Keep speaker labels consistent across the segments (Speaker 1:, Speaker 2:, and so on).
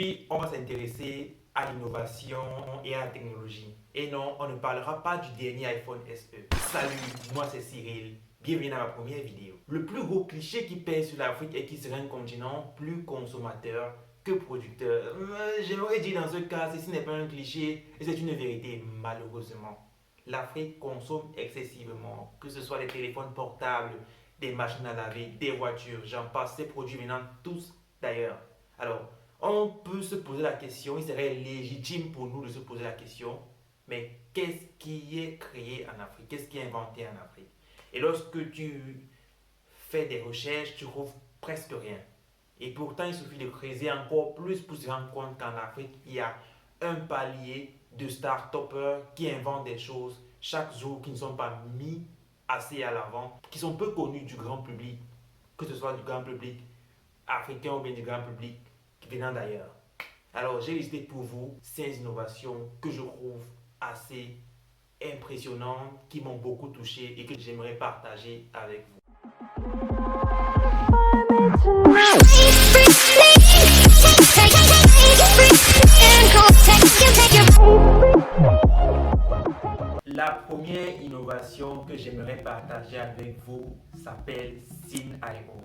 Speaker 1: Aujourd'hui, on va s'intéresser à l'innovation et à la technologie. Et non, on ne parlera pas du dernier iPhone SE. Salut, moi c'est Cyril. Bienvenue dans ma première vidéo. Le plus gros cliché qui pèse sur l'Afrique est qu'il serait un continent plus consommateur que producteur. J'aimerais dire dans ce cas, ceci n'est pas un cliché et c'est une vérité, malheureusement. L'Afrique consomme excessivement, que ce soit des téléphones portables, des machines à laver, des voitures, j'en passe, ces produits venant tous d'ailleurs. Alors, on peut se poser la question, il serait légitime pour nous de se poser la question, mais qu'est-ce qui est créé en Afrique? Qu'est-ce qui est inventé en Afrique? Et lorsque tu fais des recherches, tu trouves presque rien. Et pourtant, il suffit de creuser encore plus pour se rendre compte qu'en Afrique, il y a un palier de start-upers qui inventent des choses chaque jour qui ne sont pas mis assez à l'avant, qui sont peu connus du grand public, que ce soit du grand public africain ou bien du grand public venant d'ailleurs. Alors, j'ai listé pour vous 5 innovations que je trouve assez impressionnantes, qui m'ont beaucoup touché et que j'aimerais partager avec vous. La première innovation que j'aimerais partager avec vous s'appelle Syn.io.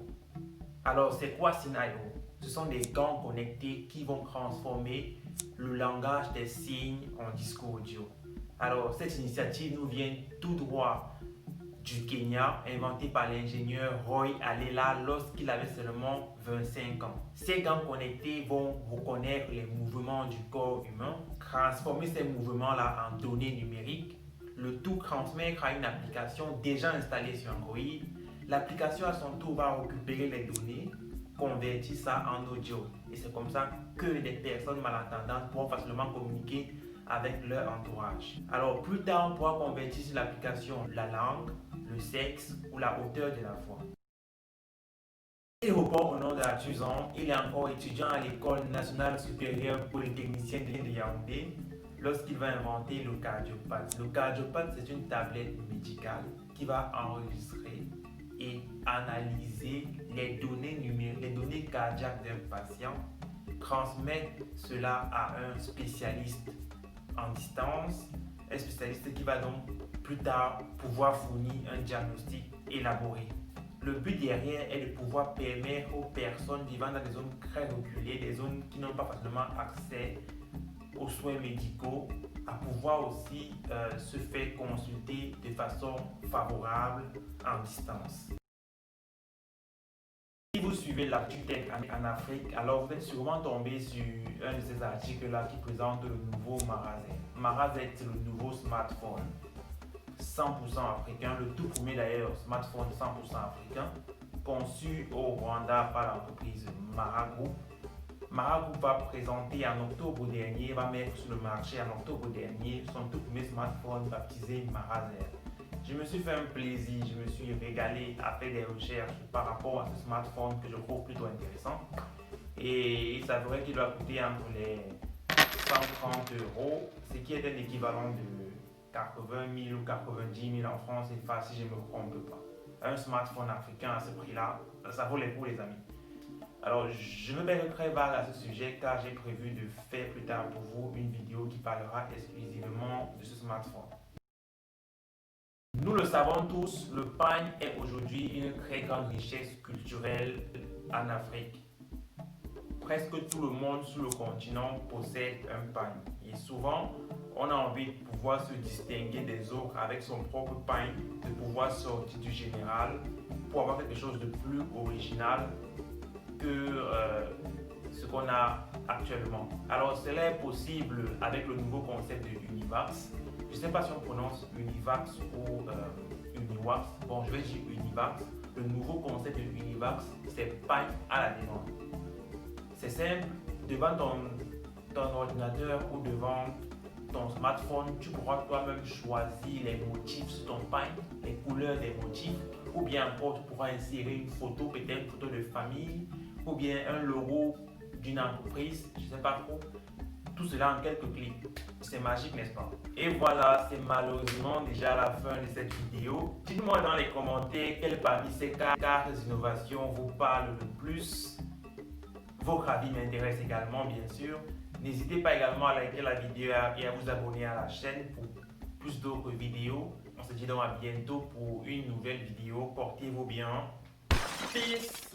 Speaker 1: Alors, c'est quoi Syn.io? Ce sont des gants connectés qui vont transformer le langage des signes en discours audio. Alors, cette initiative nous vient tout droit du Kenya, inventée par l'ingénieur Roy Alela lorsqu'il avait seulement 25 ans. Ces gants connectés vont reconnaître les mouvements du corps humain, transformer ces mouvements-là en données numériques, le tout transmettre à une application déjà installée sur Android. L'application à son tour va récupérer les données, convertir ça en audio. Et c'est comme ça que des personnes malentendantes pourront facilement communiquer avec leur entourage. Alors plus tard, on pourra convertir sur l'application la langue, le sexe ou la hauteur de la voix. Il reprend au nom de la Tuzan. Il est encore étudiant à l'École nationale supérieure polytechnicienne de Yaoundé lorsqu'il va inventer le cardiopathe. Le cardiopathe, c'est une tablette médicale qui va enregistrer et analyser les données numériques, les données cardiaques d'un patient, transmettre cela à un spécialiste en distance, un spécialiste qui va donc plus tard pouvoir fournir un diagnostic élaboré. Le but derrière est de pouvoir permettre aux personnes vivant dans des zones très reculées, des zones qui n'ont pas facilement accès aux soins médicaux, à pouvoir aussi se faire consulter de façon favorable en distance. Si vous suivez l'actu tech en Afrique, alors vous êtes sûrement tombé sur un de ces articles-là qui présente le nouveau Marazette. Marazette, c'est le nouveau smartphone 100% africain, le tout premier d'ailleurs smartphone 100% africain, conçu au Rwanda par l'entreprise Maragroup. Maragroup va présenter en octobre dernier, va mettre sur le marché en octobre dernier son tout premier smartphone baptisé Marazette. Je me suis fait un plaisir, je me suis régalé à faire des recherches par rapport à ce smartphone que je trouve plutôt intéressant. Et il s'avérait qu'il doit coûter entre les 130 €, ce qui est un équivalent de 80 000 ou 90 000 en France, et si je ne me trompe pas. Un smartphone africain à ce prix-là, ça vaut les coups les amis. Alors, je me mets très vague à ce sujet car j'ai prévu de faire plus tard pour vous une vidéo qui parlera exclusivement de ce smartphone. Nous le savons tous, le pagne est aujourd'hui une très grande richesse culturelle en Afrique. Presque tout le monde sur le continent possède un pagne. Et souvent, on a envie de pouvoir se distinguer des autres avec son propre pagne, de pouvoir sortir du général pour avoir quelque chose de plus original que ce qu'on a actuellement. Alors cela est possible avec le nouveau concept de Univax. Je ne sais pas si on prononce Univax ou Uniwax. Bon, je vais dire Univax. Le nouveau concept de Univax, c'est pagne à la demande. C'est simple, devant ton ordinateur ou devant ton smartphone, tu pourras toi-même choisir les motifs sur ton pagne, les couleurs des motifs, ou bien encore tu pourras insérer une photo, peut-être une photo de famille, ou bien un logo d'une entreprise, je ne sais pas trop. Tout cela en quelques clics. C'est magique, n'est-ce pas? Et voilà, c'est malheureusement déjà la fin de cette vidéo. Dites-moi dans les commentaires quelles parmi ces 4 innovations vous parlent le plus, Votre avis m'intéresse également, bien sûr. N'hésitez pas également à liker la vidéo et à vous abonner à la chaîne pour plus d'autres vidéos. On se dit donc à bientôt pour une nouvelle vidéo. Portez-vous bien. Peace!